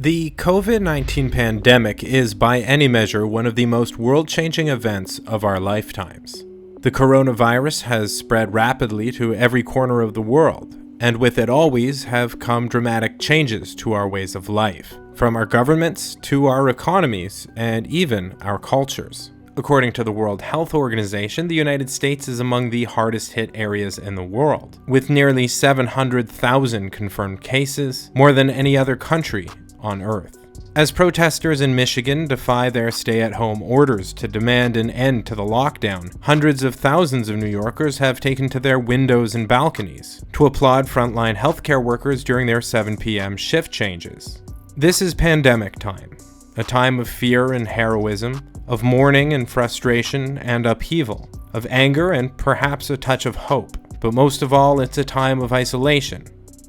The COVID-19 pandemic is, by any measure, one of the most world-changing events of our lifetimes. The coronavirus has spread rapidly to every corner of the world, and with it always have come dramatic changes to our ways of life, from our governments to our economies and even our cultures. According to the World Health Organization, the United States is among the hardest hit areas in the world, with nearly 700,000 confirmed cases, more than any other country on Earth. As protesters in Michigan defy their stay-at-home orders to demand an end to the lockdown, hundreds of thousands of New Yorkers have taken to their windows and balconies to applaud frontline healthcare workers during their 7 p.m. shift changes. This is pandemic time, a time of fear and heroism, of mourning and frustration and upheaval, of anger and perhaps a touch of hope, but most of all, it's a time of isolation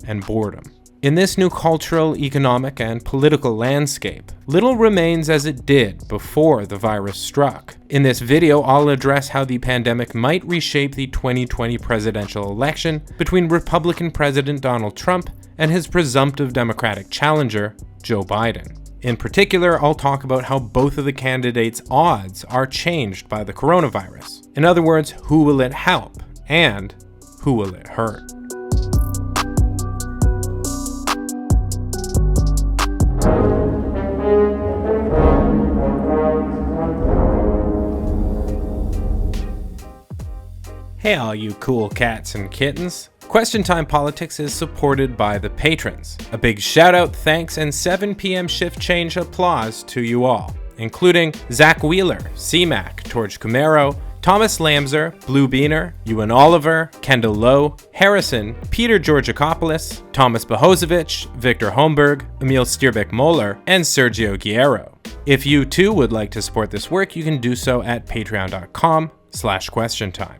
and boredom. In this new cultural, economic, and political landscape, little remains as it did before the virus struck. In this video, I'll address how the pandemic might reshape the 2020 presidential election between Republican President Donald Trump and his presumptive Democratic challenger, Joe Biden. In particular, I'll talk about how both of the candidates' odds are changed by the coronavirus. In other words, who will it help and who will it hurt? Hey all you cool cats and kittens. Question Time Politics is supported by the patrons. A big shout out, thanks, and 7 p.m. shift change applause to you all, including Zach Wheeler, C-Mac, Torch Camaro, Thomas Lamser, Blue Beaner, Ewan Oliver, Kendall Lowe, Harrison, Peter Georgakopoulos, Thomas Behozevich, Victor Holmberg, Emil Stierbeck-Moller, and Sergio Guerrero. If you too would like to support this work, you can do so at patreon.com/questiontime.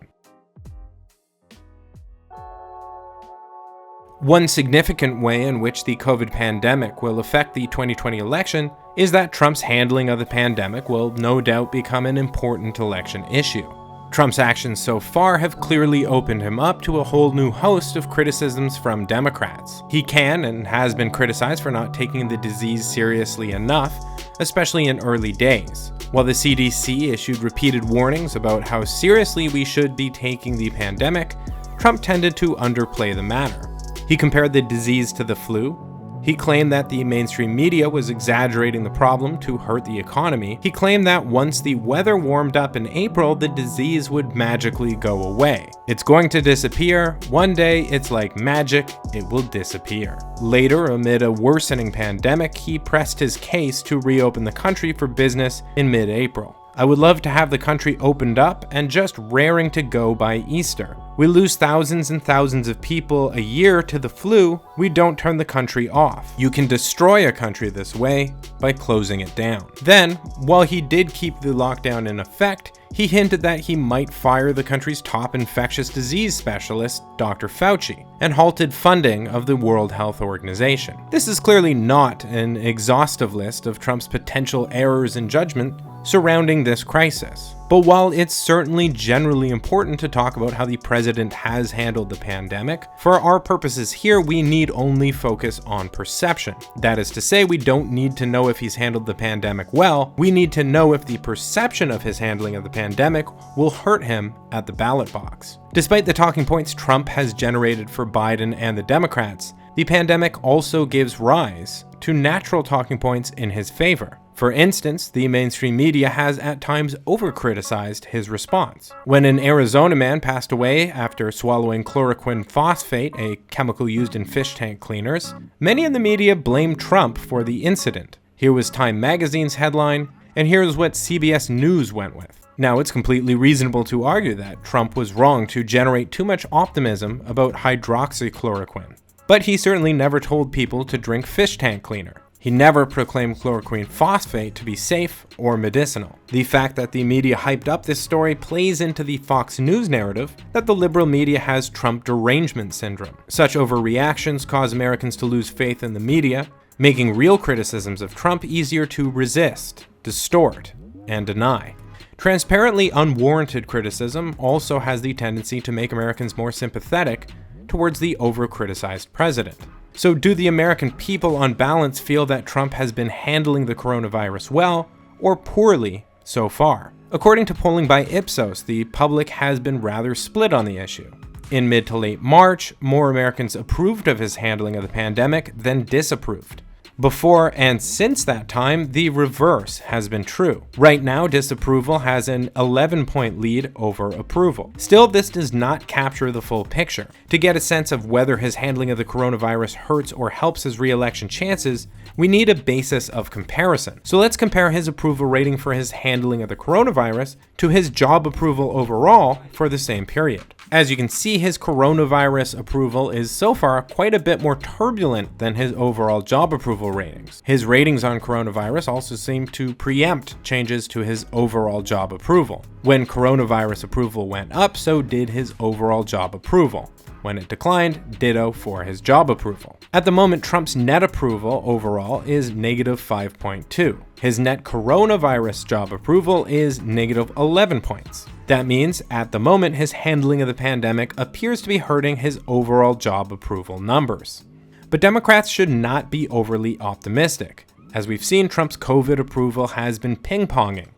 One significant way in which the COVID pandemic will affect the 2020 election is that Trump's handling of the pandemic will no doubt become an important election issue. Trump's actions so far have clearly opened him up to a whole new host of criticisms from Democrats. He can and has been criticized for not taking the disease seriously enough, especially in early days. While the CDC issued repeated warnings about how seriously we should be taking the pandemic, Trump tended to underplay the matter. He compared the disease to the flu. He claimed that the mainstream media was exaggerating the problem to hurt the economy. He claimed that once the weather warmed up in April, the disease would magically go away. It's going to disappear. One day, it's like magic, it will disappear. Later, amid a worsening pandemic, he pressed his case to reopen the country for business in mid-April. I would love to have the country opened up and just raring to go by Easter. We lose thousands and thousands of people a year to the flu. We don't turn the country off. You can destroy a country this way by closing it down. Then, while he did keep the lockdown in effect, he hinted that he might fire the country's top infectious disease specialist, Dr. Fauci, and halted funding of the World Health Organization. This is clearly not an exhaustive list of Trump's potential errors in judgment surrounding this crisis. But while it's certainly generally important to talk about how the president has handled the pandemic, for our purposes here, we need only focus on perception. That is to say, we don't need to know if he's handled the pandemic well, we need to know if the perception of his handling of the pandemic will hurt him at the ballot box. Despite the talking points Trump has generated for Biden and the Democrats, the pandemic also gives rise to natural talking points in his favor. For instance, the mainstream media has at times over-criticized his response. When an Arizona man passed away after swallowing chloroquine phosphate, a chemical used in fish tank cleaners, many in the media blamed Trump for the incident. Here was Time magazine's headline, and here's what CBS News went with. Now, it's completely reasonable to argue that Trump was wrong to generate too much optimism about hydroxychloroquine. But he certainly never told people to drink fish tank cleaner. He never proclaimed chloroquine phosphate to be safe or medicinal. The fact that the media hyped up this story plays into the Fox News narrative that the liberal media has Trump derangement syndrome. Such overreactions cause Americans to lose faith in the media, making real criticisms of Trump easier to resist, distort, and deny. Transparently unwarranted criticism also has the tendency to make Americans more sympathetic towards the over-criticized president. So do the American people on balance feel that Trump has been handling the coronavirus well or poorly so far? According to polling by Ipsos, the public has been rather split on the issue. In mid to late March, more Americans approved of his handling of the pandemic than disapproved. Before and since that time, the reverse has been true. Right now, disapproval has an 11-point lead over approval. Still, this does not capture the full picture. To get a sense of whether his handling of the coronavirus hurts or helps his re-election chances, we need a basis of comparison. So let's compare his approval rating for his handling of the coronavirus to his job approval overall for the same period. As you can see, his coronavirus approval is so far quite a bit more turbulent than his overall job approval ratings. His ratings on coronavirus also seem to preempt changes to his overall job approval. When coronavirus approval went up, so did his overall job approval. When it declined, ditto for his job approval. At the moment, Trump's net approval overall is negative 5.2. His net coronavirus job approval is negative 11 points. That means, at the moment, his handling of the pandemic appears to be hurting his overall job approval numbers. But Democrats should not be overly optimistic. As we've seen, Trump's COVID approval has been ping-ponging,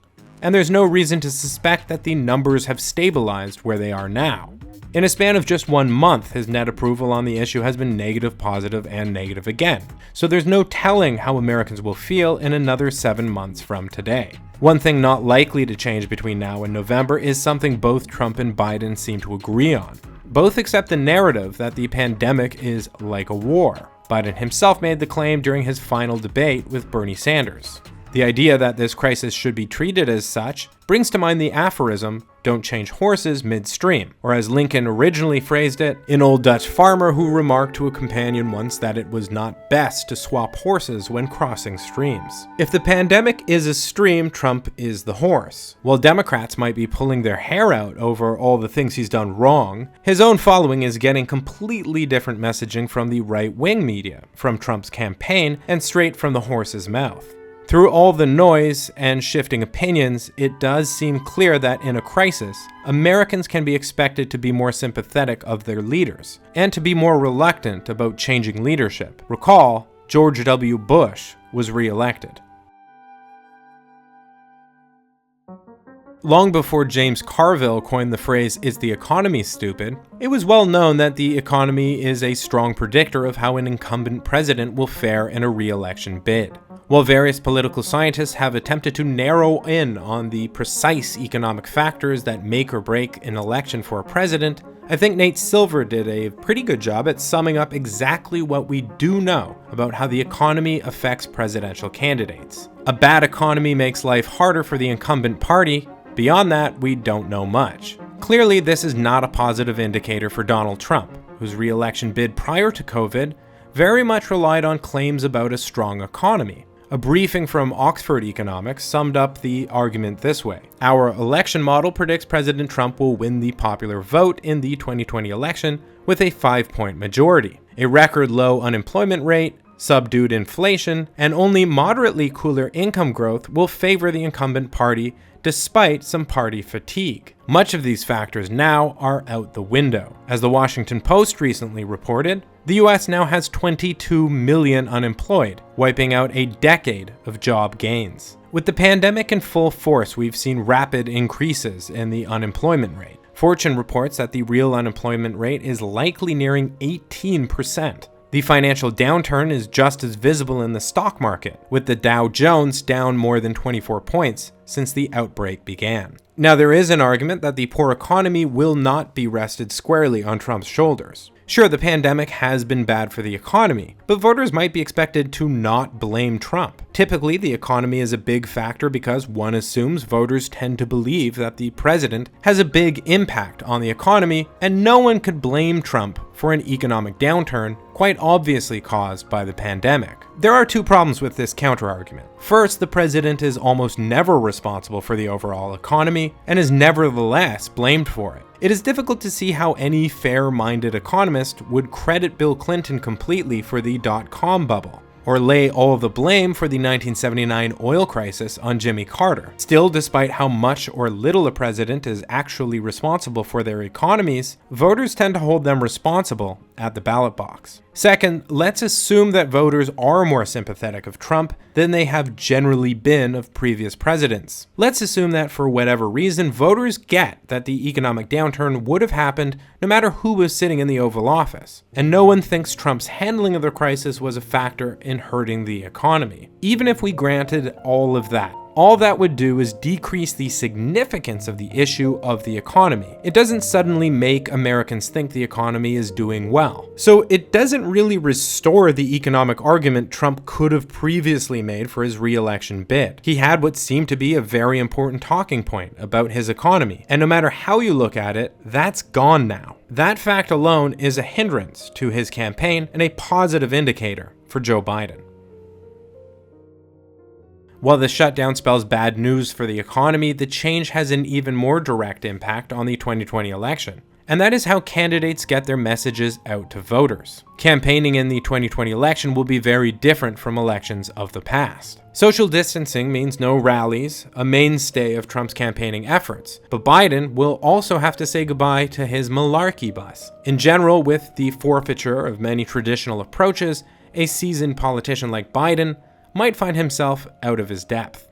and there's no reason to suspect that the numbers have stabilized where they are now. In a span of just 1 month, his net approval on the issue has been negative, positive, and negative again. So there's no telling how Americans will feel in another 7 months from today. One thing not likely to change between now and November is something both Trump and Biden seem to agree on. Both accept the narrative that the pandemic is like a war. Biden himself made the claim during his final debate with Bernie Sanders. The idea that this crisis should be treated as such brings to mind the aphorism, "Don't change horses midstream," or as Lincoln originally phrased it, an old Dutch farmer who remarked to a companion once that it was not best to swap horses when crossing streams. If the pandemic is a stream, Trump is the horse. While Democrats might be pulling their hair out over all the things he's done wrong, his own following is getting completely different messaging from the right-wing media, from Trump's campaign, and straight from the horse's mouth. Through all the noise and shifting opinions, it does seem clear that in a crisis, Americans can be expected to be more sympathetic of their leaders, and to be more reluctant about changing leadership. Recall, George W. Bush was re-elected. Long before James Carville coined the phrase, "Is the economy stupid?" it was well known that the economy is a strong predictor of how an incumbent president will fare in a re-election bid. While various political scientists have attempted to narrow in on the precise economic factors that make or break an election for a president, I think Nate Silver did a pretty good job at summing up exactly what we do know about how the economy affects presidential candidates. A bad economy makes life harder for the incumbent party. Beyond that, we don't know much. Clearly, this is not a positive indicator for Donald Trump, whose re-election bid prior to COVID very much relied on claims about a strong economy. A briefing from Oxford Economics summed up the argument this way: "Our election model predicts President Trump will win the popular vote in the 2020 election with a 5-point majority. A record low unemployment rate, subdued inflation, and only moderately cooler income growth will favor the incumbent party despite some party fatigue." Much of these factors now are out the window. As the Washington Post recently reported, the US now has 22 million unemployed, wiping out a decade of job gains. With the pandemic in full force, we've seen rapid increases in the unemployment rate. Fortune reports that the real unemployment rate is likely nearing 18%. The financial downturn is just as visible in the stock market, with the Dow Jones down more than 24 points since the outbreak began. Now, there is an argument that the poor economy will not be rested squarely on Trump's shoulders. Sure, the pandemic has been bad for the economy, but voters might be expected to not blame Trump. Typically, the economy is a big factor because one assumes voters tend to believe that the president has a big impact on the economy, and no one could blame Trump for an economic downturn quite obviously caused by the pandemic. There are two problems with this counterargument. First, the president is almost never responsible for the overall economy and is nevertheless blamed for it. It is difficult to see how any fair-minded economist would credit Bill Clinton completely for the dot-com bubble, or lay all of the blame for the 1979 oil crisis on Jimmy Carter. Still, despite how much or little a president is actually responsible for their economies, voters tend to hold them responsible at the ballot box. Second, let's assume that voters are more sympathetic of Trump than they have generally been of previous presidents. Let's assume that for whatever reason, voters get that the economic downturn would have happened no matter who was sitting in the Oval Office, and no one thinks Trump's handling of the crisis was a factor in hurting the economy. Even if we granted all of that, all that would do is decrease the significance of the issue of the economy. It doesn't suddenly make Americans think the economy is doing well. So it doesn't really restore the economic argument Trump could have previously made for his re-election bid. He had what seemed to be a very important talking point about his economy, and no matter how you look at it, that's gone now. That fact alone is a hindrance to his campaign and a positive indicator for Joe Biden. While the shutdown spells bad news for the economy, the change has an even more direct impact on the 2020 election. And that is how candidates get their messages out to voters. Campaigning in the 2020 election will be very different from elections of the past. Social distancing means no rallies, a mainstay of Trump's campaigning efforts. But Biden will also have to say goodbye to his malarkey bus. In general, with the forfeiture of many traditional approaches, a seasoned politician like Biden might find himself out of his depth.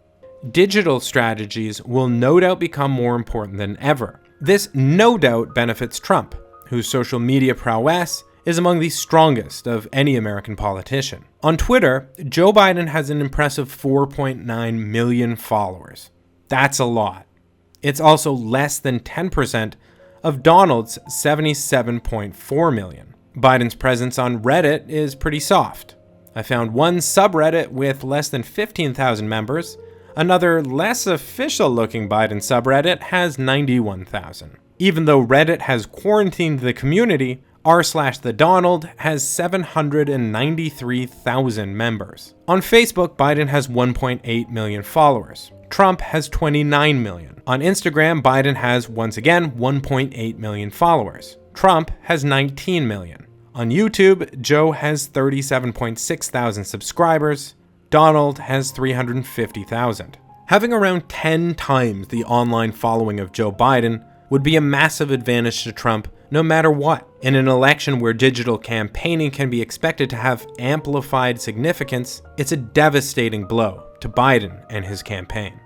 Digital strategies will no doubt become more important than ever. This no doubt benefits Trump, whose social media prowess is among the strongest of any American politician. On Twitter, Joe Biden has an impressive 4.9 million followers. That's a lot. It's also less than 10% of Donald's 77.4 million. Biden's presence on Reddit is pretty soft. I found one subreddit with less than 15,000 members. Another less official-looking Biden subreddit has 91,000. Even though Reddit has quarantined the community, r/thedonald has 793,000 members. On Facebook, Biden has 1.8 million followers. Trump has 29 million. On Instagram, Biden has, once again, 1.8 million followers. Trump has 19 million. On YouTube, Joe has 37.6 thousand subscribers. Donald has 350,000. Having around 10 times the online following of Joe Biden would be a massive advantage to Trump no matter what. In an election where digital campaigning can be expected to have amplified significance, it's a devastating blow to Biden and his campaign.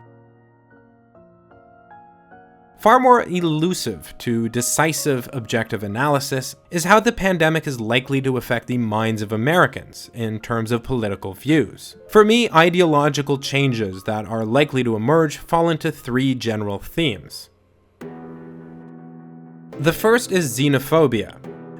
Far more elusive to decisive objective analysis is how the pandemic is likely to affect the minds of Americans in terms of political views. For me, ideological changes that are likely to emerge fall into three general themes. The first is xenophobia.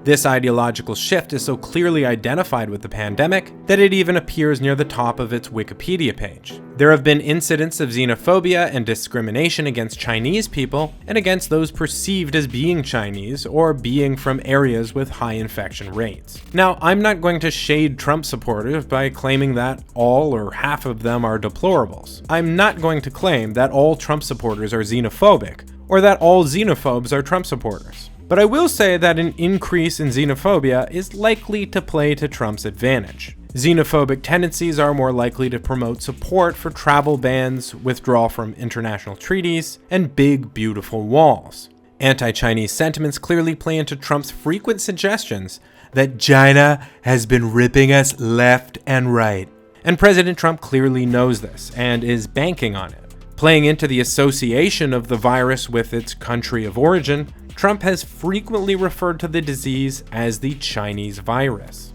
This ideological shift is so clearly identified with the pandemic that it even appears near the top of its Wikipedia page. There have been incidents of xenophobia and discrimination against Chinese people and against those perceived as being Chinese or being from areas with high infection rates. Now, I'm not going to shade Trump supporters by claiming that all or half of them are deplorables. I'm not going to claim that all Trump supporters are xenophobic or that all xenophobes are Trump supporters. But I will say that an increase in xenophobia is likely to play to Trump's advantage. Xenophobic tendencies are more likely to promote support for travel bans, withdrawal from international treaties, and big, beautiful walls. Anti-Chinese sentiments clearly play into Trump's frequent suggestions that China has been ripping us left and right. And President Trump clearly knows this and is banking on it. Playing into the association of the virus with its country of origin, Trump has frequently referred to the disease as the Chinese virus.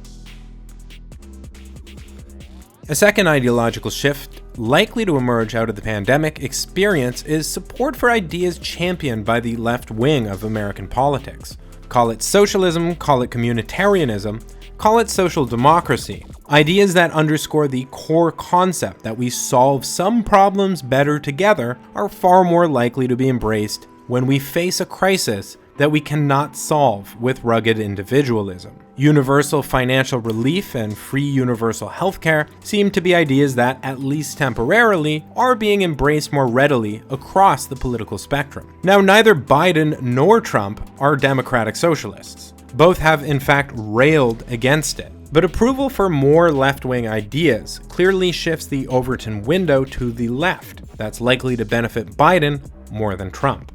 A second ideological shift likely to emerge out of the pandemic experience is support for ideas championed by the left wing of American politics. Call it socialism, call it communitarianism, call it social democracy. Ideas that underscore the core concept that we solve some problems better together are far more likely to be embraced when we face a crisis that we cannot solve with rugged individualism. Universal financial relief and free universal healthcare seem to be ideas that, at least temporarily, are being embraced more readily across the political spectrum. Now, neither Biden nor Trump are democratic socialists. Both have, in fact, railed against it. But approval for more left-wing ideas clearly shifts the Overton window to the left. That's likely to benefit Biden more than Trump.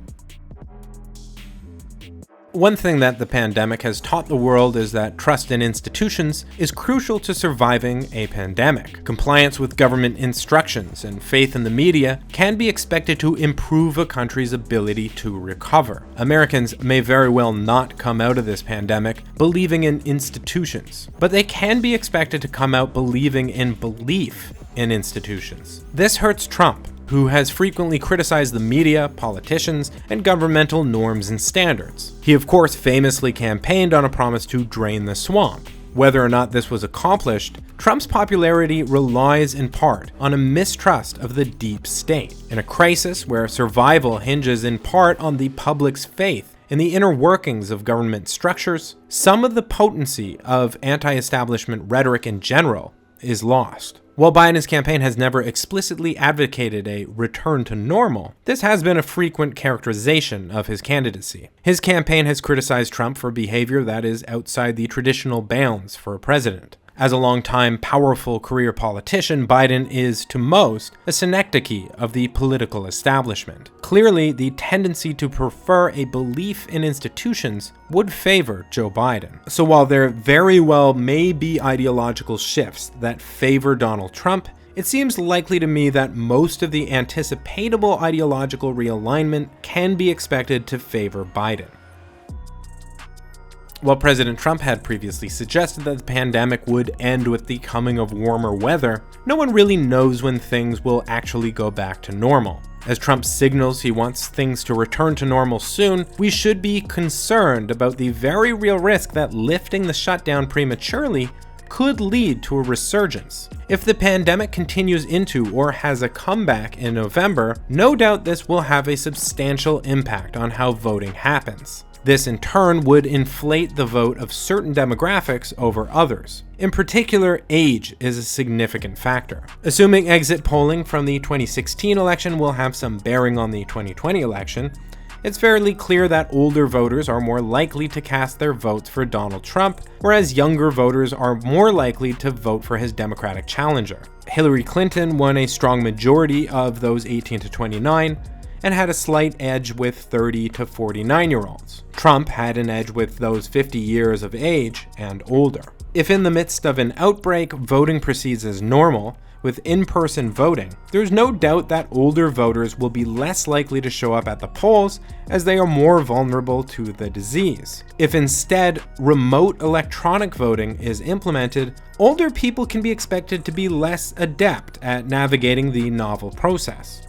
One thing that the pandemic has taught the world is that trust in institutions is crucial to surviving a pandemic. Compliance with government instructions and faith in the media can be expected to improve a country's ability to recover. Americans may very well not come out of this pandemic believing in institutions, but they can be expected to come out believing in belief in institutions. This hurts Trump, who has frequently criticized the media, politicians, and governmental norms and standards. He of course famously campaigned on a promise to drain the swamp. Whether or not this was accomplished, Trump's popularity relies in part on a mistrust of the deep state. In a crisis where survival hinges in part on the public's faith in the inner workings of government structures, some of the potency of anti-establishment rhetoric in general is lost. While Biden's campaign has never explicitly advocated a return to normal, this has been a frequent characterization of his candidacy. His campaign has criticized Trump for behavior that is outside the traditional bounds for a president. As a longtime powerful career politician, Biden is, to most, a synecdoche of the political establishment. Clearly, the tendency to prefer a belief in institutions would favor Joe Biden. So while there very well may be ideological shifts that favor Donald Trump, it seems likely to me that most of the anticipatable ideological realignment can be expected to favor Biden. While President Trump had previously suggested that the pandemic would end with the coming of warmer weather, no one really knows when things will actually go back to normal. As Trump signals he wants things to return to normal soon, we should be concerned about the very real risk that lifting the shutdown prematurely could lead to a resurgence. If the pandemic continues into or has a comeback in November, no doubt this will have a substantial impact on how voting happens. This in turn would inflate the vote of certain demographics over others. In particular, age is a significant factor. Assuming exit polling from the 2016 election will have some bearing on the 2020 election, it's fairly clear that older voters are more likely to cast their votes for Donald Trump, whereas younger voters are more likely to vote for his Democratic challenger. Hillary Clinton won a strong majority of those 18 to 29, and had a slight edge with 30 to 49-year-olds. Trump had an edge with those 50 years of age and older. If in the midst of an outbreak, voting proceeds as normal, with in-person voting, there's no doubt that older voters will be less likely to show up at the polls as they are more vulnerable to the disease. If instead remote electronic voting is implemented, older people can be expected to be less adept at navigating the novel process.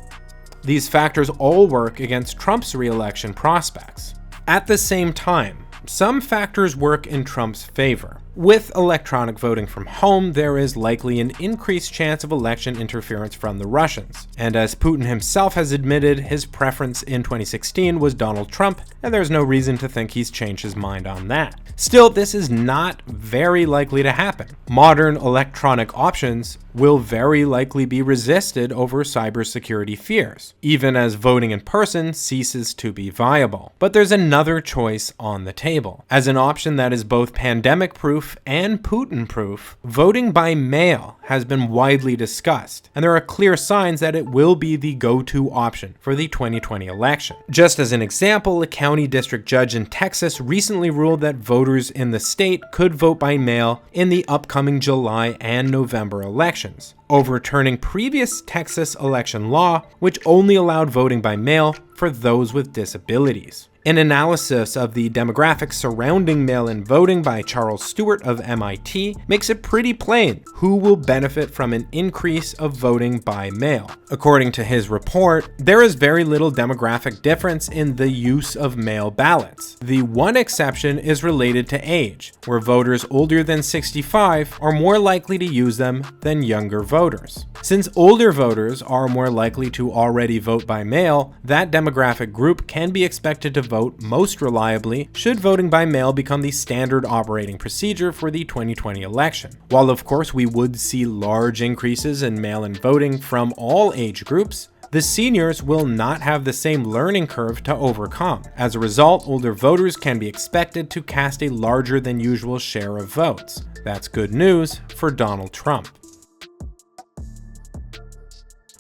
These factors all work against Trump's re-election prospects. At the same time, some factors work in Trump's favor. With electronic voting from home, there is likely an increased chance of election interference from the Russians. And as Putin himself has admitted, his preference in 2016 was Donald Trump, and there's no reason to think he's changed his mind on that. Still, this is not very likely to happen. Modern electronic options will very likely be resisted over cybersecurity fears, even as voting in person ceases to be viable. But there's another choice on the table. As an option that is both pandemic-proof and Putin-proof, voting by mail has been widely discussed, and there are clear signs that it will be the go-to option for the 2020 election. Just as an example, a county district judge in Texas recently ruled that voters in the state could vote by mail in the upcoming July and November elections, overturning previous Texas election law, which only allowed voting by mail for those with disabilities. An analysis of the demographics surrounding mail-in voting by Charles Stewart of MIT makes it pretty plain who will benefit from an increase of voting by mail. According to his report, there is very little demographic difference in the use of mail ballots. The one exception is related to age, where voters older than 65 are more likely to use them than younger voters. Since older voters are more likely to already vote by mail, that demographic group can be expected to vote most reliably should voting by mail become the standard operating procedure for the 2020 election. While of course we would see large increases in mail-in voting from all age groups, the seniors will not have the same learning curve to overcome. As a result, older voters can be expected to cast a larger than usual share of votes. That's good news for Donald Trump.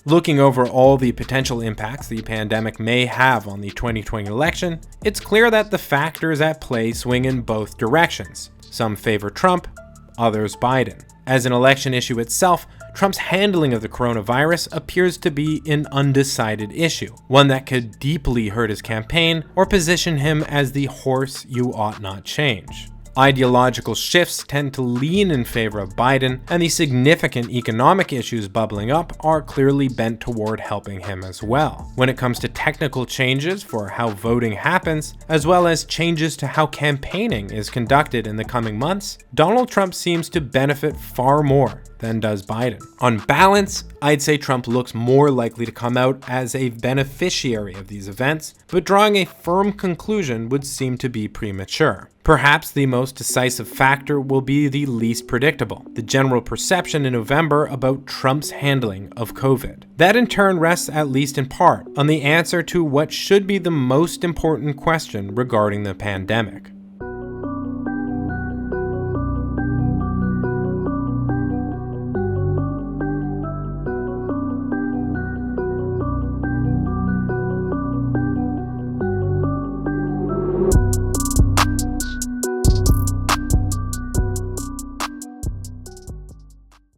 Looking over all the potential impacts the pandemic may have on the 2020 election, it's clear that the factors at play swing in both directions. Some favor Trump, others Biden. As an election issue itself, Trump's handling of the coronavirus appears to be an undecided issue, one that could deeply hurt his campaign or position him as the horse you ought not change. Ideological shifts tend to lean in favor of Biden, and the significant economic issues bubbling up are clearly bent toward helping him as well. When it comes to technical changes for how voting happens, as well as changes to how campaigning is conducted in the coming months, Donald Trump seems to benefit far more than does Biden. On balance, I'd say Trump looks more likely to come out as a beneficiary of these events, but drawing a firm conclusion would seem to be premature. Perhaps the most decisive factor will be the least predictable, the general perception in November about Trump's handling of COVID. That in turn rests, at least in part, on the answer to what should be the most important question regarding the pandemic.